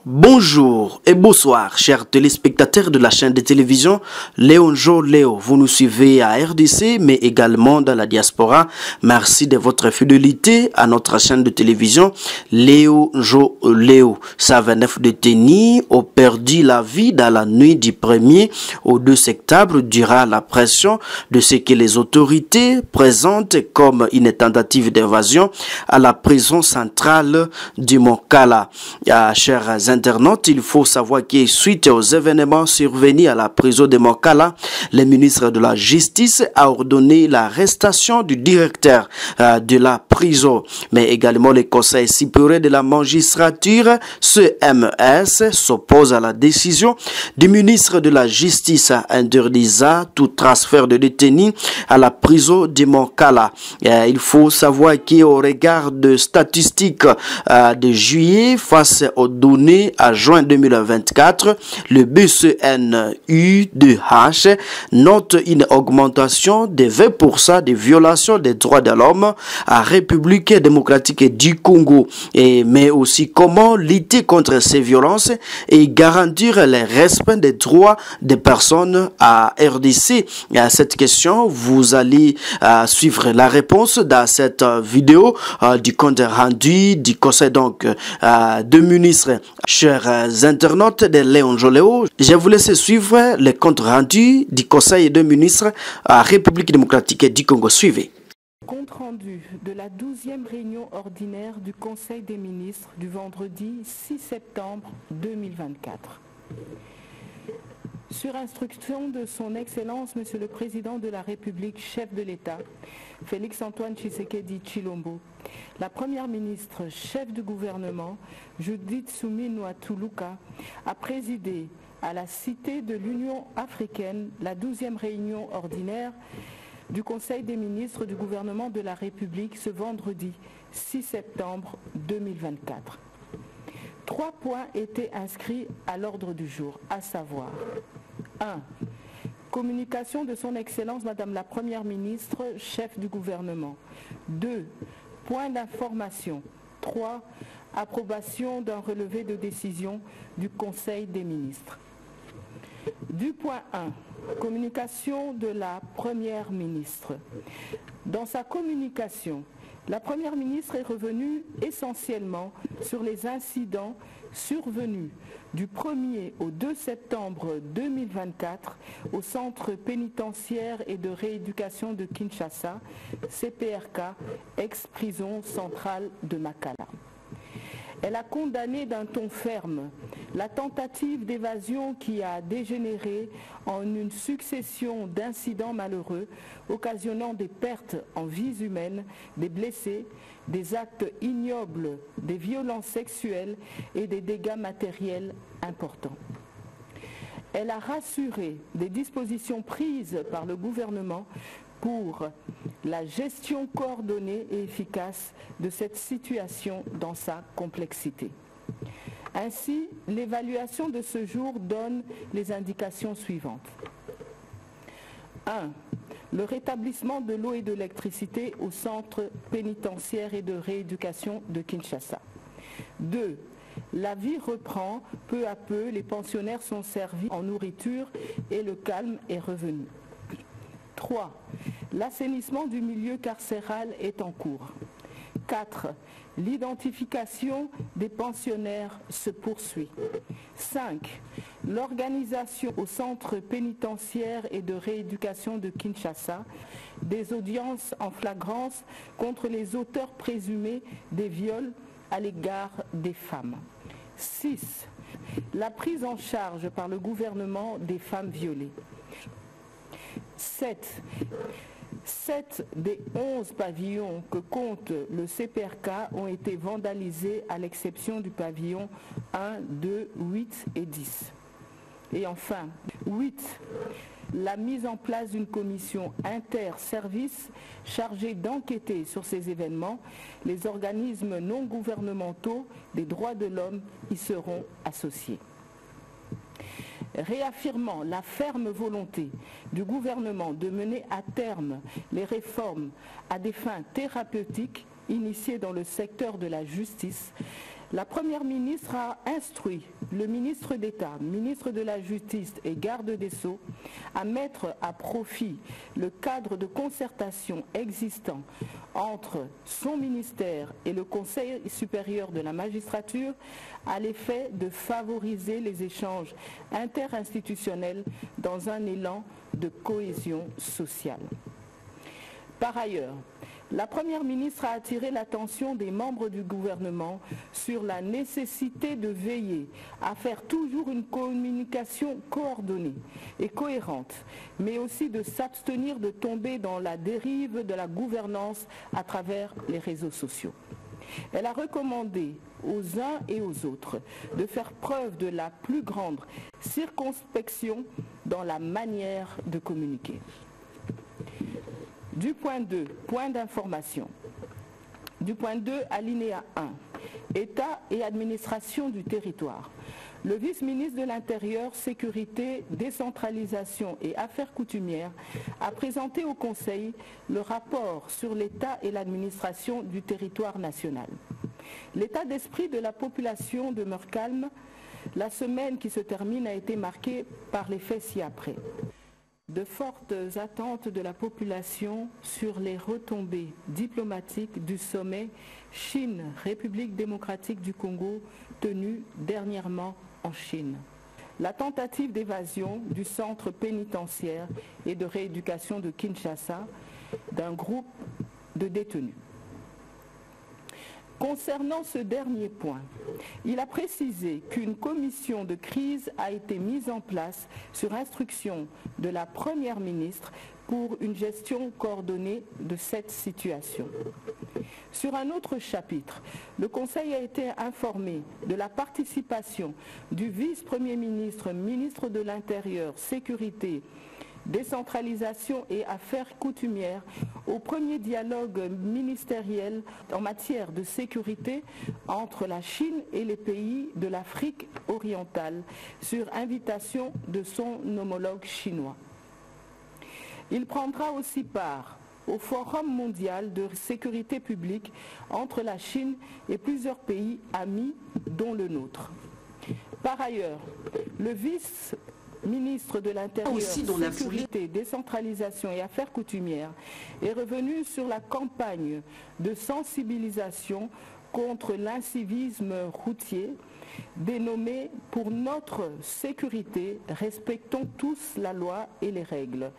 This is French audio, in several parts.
Bonjour et bonsoir, chers téléspectateurs de la chaîne de télévision Léon Jo Léo. Vous nous suivez à RDC, mais également dans la diaspora. Merci de votre fidélité à notre chaîne de télévision Léon Jo Léo. 129 détenus ont perdu la vie dans la nuit du 1er au 2 septembre durant la pression de ce que les autorités présentent comme une tentative d'évasion à la prison centrale du Mont-Kala. Chers internautes, il faut savoir que suite aux événements survenus à la prison de Mont-Kala, le ministre de la Justice a ordonné l'arrestation du directeur de la prison, mais également le Conseil supérieur de la magistrature, CMS, s'oppose à la décision du ministre de la Justice interdisant tout transfert de détenus à la prison de Mont-Kala. Il faut savoir qu'au regard de statistiques de juillet face aux données à juin 2024, le BCNUDH note une augmentation de 20% des violations des droits de l'homme à République démocratique du Congo. Mais aussi comment lutter contre ces violences et garantir le respect des droits des personnes à RDC. Et à cette question, vous allez suivre la réponse dans cette vidéo du compte rendu du conseil de ministres. Chers internautes de Léon Jo Léo, je vous laisse suivre le compte rendu du Conseil de ministres à République démocratique du Congo. Suivez. Compte rendu de la 12e réunion ordinaire du Conseil des ministres du vendredi 6 septembre 2024. Sur instruction de son Excellence, Monsieur le Président de la République, chef de l'État, Félix-Antoine Tshisekedi Tshilombo, la Première ministre, chef du gouvernement, Judith Suminwa Tuluka, a présidé à la Cité de l'Union africaine la 12e réunion ordinaire du Conseil des ministres du gouvernement de la République ce vendredi 6 septembre 2024. 3 points étaient inscrits à l'ordre du jour, à savoir 1. Communication de son Excellence Madame la Première ministre, chef du gouvernement. 2. Point d'information. 3. Approbation d'un relevé de décision du Conseil des ministres. Du point 1. Communication de la Première ministre. Dans sa communication, la Première ministre est revenue essentiellement sur les incidents survenus du 1er au 2 septembre 2024 au Centre pénitentiaire et de rééducation de Kinshasa, CPRK, ex-prison centrale de Makala. Elle a condamné d'un ton ferme la tentative d'évasion qui a dégénéré en une succession d'incidents malheureux occasionnant des pertes en vies humaines, des blessés, des actes ignobles, des violences sexuelles et des dégâts matériels importants. Elle a rassuré des dispositions prises par le gouvernement pour la gestion coordonnée et efficace de cette situation dans sa complexité. Ainsi, l'évaluation de ce jour donne les indications suivantes. 1. Le rétablissement de l'eau et de l'électricité au centre pénitentiaire et de rééducation de Kinshasa. 2. La vie reprend peu à peu, les pensionnaires sont servis en nourriture et le calme est revenu. 3. L'assainissement du milieu carcéral est en cours. 4. L'identification des pensionnaires se poursuit. 5. L'organisation au centre pénitentiaire et de rééducation de Kinshasa des audiences en flagrance contre les auteurs présumés des viols à l'égard des femmes. 6. La prise en charge par le gouvernement des femmes violées. 7 des 11 pavillons que compte le CPRK ont été vandalisés à l'exception du pavillon 1, 2, 8 et 10. Et enfin, 8. La mise en place d'une commission inter-services chargée d'enquêter sur ces événements. Les organismes non gouvernementaux des droits de l'homme y seront associés. Réaffirmant la ferme volonté du gouvernement de mener à terme les réformes à des fins thérapeutiques initiées dans le secteur de la justice, La Première ministre a instruit le ministre d'État, ministre de la Justice et garde des Sceaux à mettre à profit le cadre de concertation existant entre son ministère et le Conseil supérieur de la magistrature à l'effet de favoriser les échanges interinstitutionnels dans un élan de cohésion sociale. Par ailleurs, la Première ministre a attiré l'attention des membres du gouvernement sur la nécessité de veiller à faire toujours une communication coordonnée et cohérente, mais aussi de s'abstenir de tomber dans la dérive de la gouvernance à travers les réseaux sociaux. Elle a recommandé aux uns et aux autres de faire preuve de la plus grande circonspection dans la manière de communiquer. Du point 2, point d'information. Du point 2, alinéa 1, État et administration du territoire. Le vice-ministre de l'Intérieur, Sécurité, Décentralisation et Affaires coutumières a présenté au Conseil le rapport sur l'État et l'administration du territoire national. L'état d'esprit de la population demeure calme. La semaine qui se termine a été marquée par les faits ci-après. De fortes attentes de la population sur les retombées diplomatiques du sommet Chine-République démocratique du Congo tenu dernièrement en Chine. La tentative d'évasion du centre pénitentiaire et de rééducation de Kinshasa d'un groupe de détenus. Concernant ce dernier point, il a précisé qu'une commission de crise a été mise en place sur instruction de la Première ministre pour une gestion coordonnée de cette situation. Sur un autre chapitre, le Conseil a été informé de la participation du vice-premier ministre, ministre de l'Intérieur, Sécurité, Décentralisation et Affaires coutumières au premier dialogue ministériel en matière de sécurité entre la Chine et les pays de l'Afrique orientale sur invitation de son homologue chinois. Il prendra aussi part au Forum mondial de sécurité publique entre la Chine et plusieurs pays amis, dont le nôtre. Par ailleurs, le vice-ministre de l'Intérieur, Sécurité, Décentralisation et Affaires coutumières est revenu sur la campagne de sensibilisation contre l'incivisme routier dénommé « Pour notre sécurité, respectons tous la loi et les règles »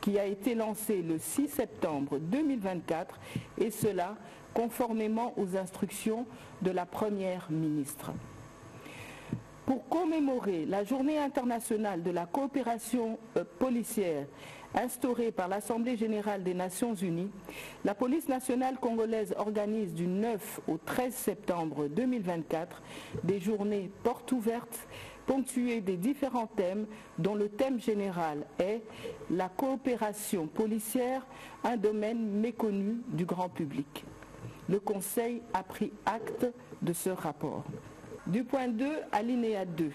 qui a été lancée le 6 septembre 2024 et cela conformément aux instructions de la Première ministre. Pour commémorer la Journée internationale de la coopération policière instaurée par l'Assemblée générale des Nations unies, la police nationale congolaise organise du 9 au 13 septembre 2024 des journées portes ouvertes ponctuées des différents thèmes dont le thème général est « La coopération policière, un domaine méconnu du grand public ». Le Conseil a pris acte de ce rapport. Du point 2, alinéa 2,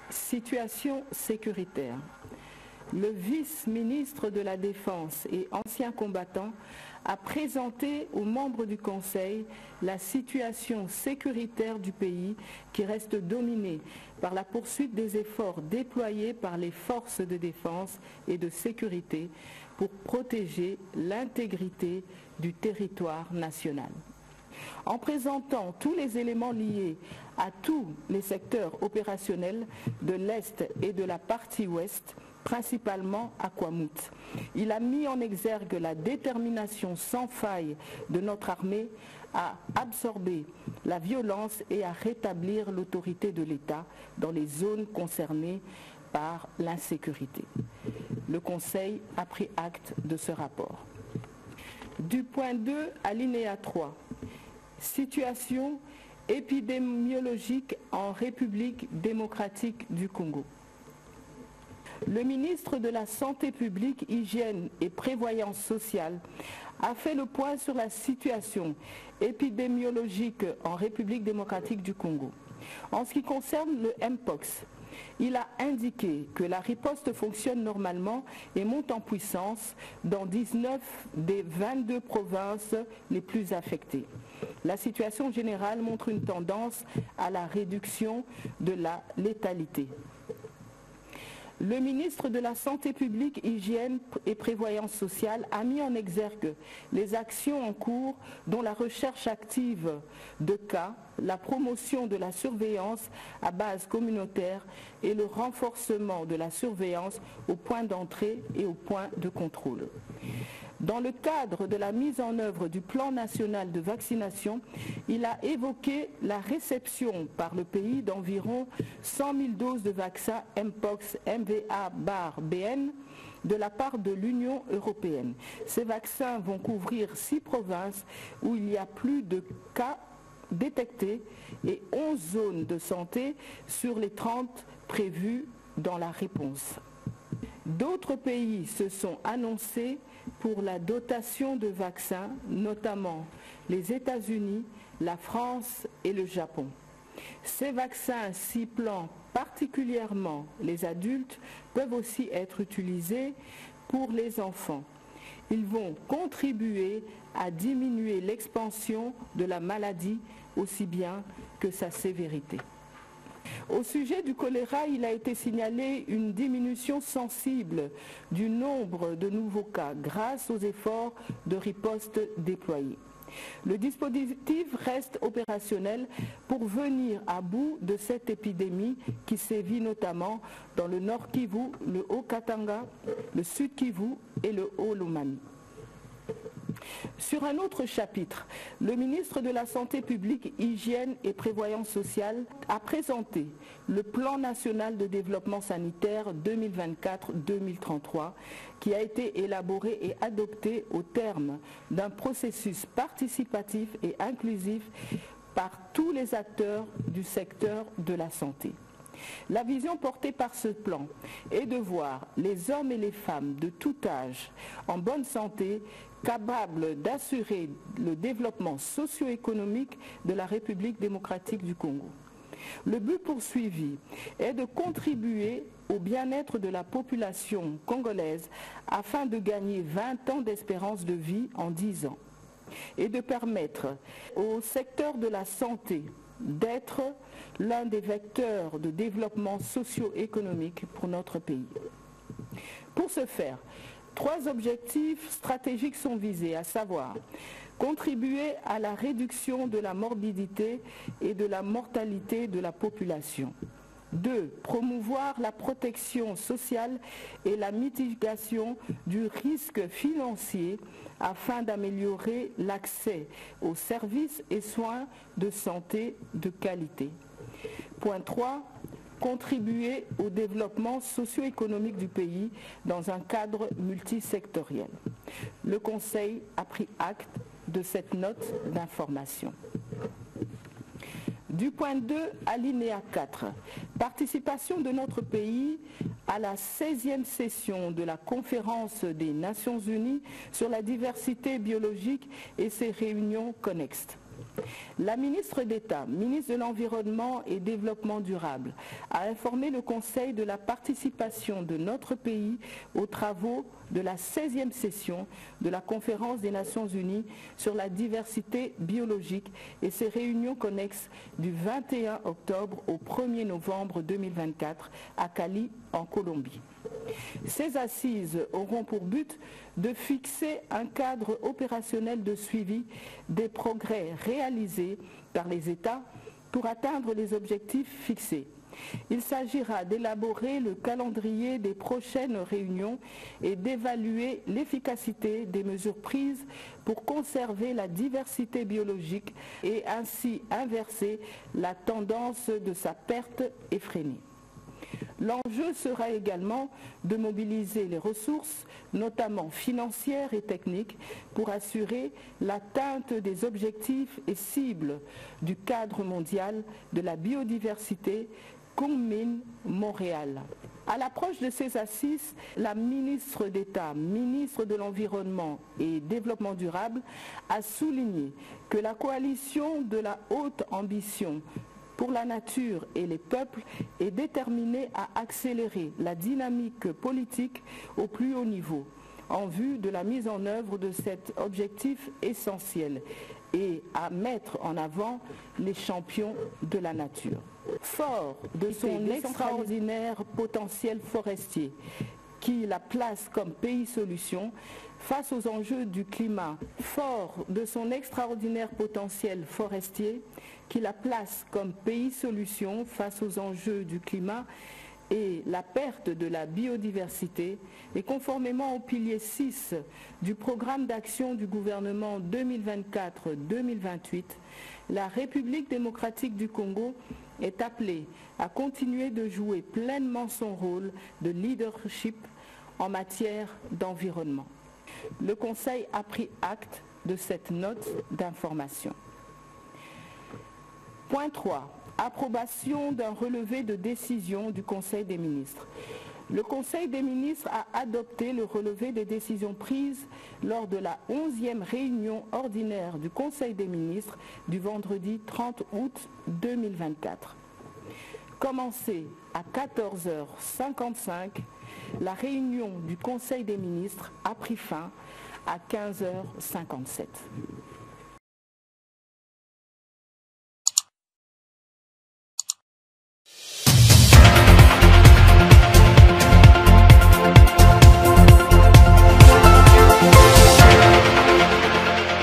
situation sécuritaire. Le vice-ministre de la Défense et ancien combattant a présenté aux membres du Conseil la situation sécuritaire du pays qui reste dominée par la poursuite des efforts déployés par les forces de défense et de sécurité pour protéger l'intégrité du territoire national. En présentant tous les éléments liés à tous les secteurs opérationnels de l'Est et de la partie Ouest, principalement à Kwamut. Il a mis en exergue la détermination sans faille de notre armée à absorber la violence et à rétablir l'autorité de l'État dans les zones concernées par l'insécurité. Le Conseil a pris acte de ce rapport. Du point 2, alinéa 3. Situation épidémiologique en République démocratique du Congo. Le ministre de la Santé publique, Hygiène et Prévoyance sociale a fait le point sur la situation épidémiologique en République démocratique du Congo. En ce qui concerne le Mpox, il a indiqué que la riposte fonctionne normalement et monte en puissance dans 19 des 22 provinces les plus affectées. La situation générale montre une tendance à la réduction de la létalité. Le ministre de la Santé publique, Hygiène et Prévoyance sociale a mis en exergue les actions en cours dont la recherche active de cas, la promotion de la surveillance à base communautaire et le renforcement de la surveillance aux points d'entrée et aux points de contrôle. Dans le cadre de la mise en œuvre du plan national de vaccination, il a évoqué la réception par le pays d'environ 100 000 doses de vaccins Mpox MVA-BN de la part de l'Union européenne. Ces vaccins vont couvrir 6 provinces où il y a plus de cas détectés et 11 zones de santé sur les 30 prévues dans la réponse. D'autres pays se sont annoncés pour la dotation de vaccins, notamment les États-Unis, la France et le Japon. Ces vaccins ciblant particulièrement les adultes peuvent aussi être utilisés pour les enfants. Ils vont contribuer à diminuer l'expansion de la maladie aussi bien que sa sévérité. Au sujet du choléra, il a été signalé une diminution sensible du nombre de nouveaux cas grâce aux efforts de riposte déployés. Le dispositif reste opérationnel pour venir à bout de cette épidémie qui sévit notamment dans le Nord Kivu, le Haut-Katanga, le Sud Kivu et le Haut-Lomami. Sur un autre chapitre, le ministre de la Santé publique, Hygiène et Prévoyance sociale a présenté le plan national de développement sanitaire 2024-2033 qui a été élaboré et adopté au terme d'un processus participatif et inclusif par tous les acteurs du secteur de la santé. La vision portée par ce plan est de voir les hommes et les femmes de tout âge en bonne santé, capables d'assurer le développement socio-économique de la République démocratique du Congo. Le but poursuivi est de contribuer au bien-être de la population congolaise afin de gagner 20 ans d'espérance de vie en 10 ans et de permettre au secteur de la santé d'être l'un des vecteurs de développement socio-économique pour notre pays. Pour ce faire, 3 objectifs stratégiques sont visés, à savoir contribuer à la réduction de la morbidité et de la mortalité de la population. 2. Promouvoir la protection sociale et la mitigation du risque financier afin d'améliorer l'accès aux services et soins de santé de qualité. Point 3. Contribuer au développement socio-économique du pays dans un cadre multisectoriel. Le Conseil a pris acte de cette note d'information. Du point 2, alinéa 4, participation de notre pays à la 16e session de la Conférence des Nations Unies sur la diversité biologique et ses réunions connexes. La ministre d'État, ministre de l'Environnement et Développement durable, a informé le Conseil de la participation de notre pays aux travaux de la 16e session de la Conférence des Nations Unies sur la diversité biologique et ses réunions connexes du 21 octobre au 1er novembre 2024 à Cali, en Colombie. Ces assises auront pour but de fixer un cadre opérationnel de suivi des progrès réalisés par les États pour atteindre les objectifs fixés. Il s'agira d'élaborer le calendrier des prochaines réunions et d'évaluer l'efficacité des mesures prises pour conserver la diversité biologique et ainsi inverser la tendance de sa perte effrénée. L'enjeu sera également de mobiliser les ressources, notamment financières et techniques, pour assurer l'atteinte des objectifs et cibles du cadre mondial de la biodiversité Kunming Montréal. À l'approche de ces assises, la ministre d'État, ministre de l'Environnement et Développement durable, a souligné que la coalition de la haute ambition pour la nature et les peuples est déterminé à accélérer la dynamique politique au plus haut niveau en vue de la mise en œuvre de cet objectif essentiel et à mettre en avant les champions de la nature. Fort de son extraordinaire potentiel forestier, qui la place comme pays solution face aux enjeux du climat. Fort de son extraordinaire potentiel forestier, qui la place comme pays solution face aux enjeux du climat et la perte de la biodiversité, et conformément au pilier 6 du programme d'action du gouvernement 2024-2028, la République démocratique du Congo est appelée à continuer de jouer pleinement son rôle de leadership en matière d'environnement. Le Conseil a pris acte de cette note d'information. Point 3. Approbation d'un relevé de décision du Conseil des ministres. Le Conseil des ministres a adopté le relevé des décisions prises lors de la 11e réunion ordinaire du Conseil des ministres du vendredi 30 août 2024. Commencée à 14h55, la réunion du Conseil des ministres a pris fin à 15h57.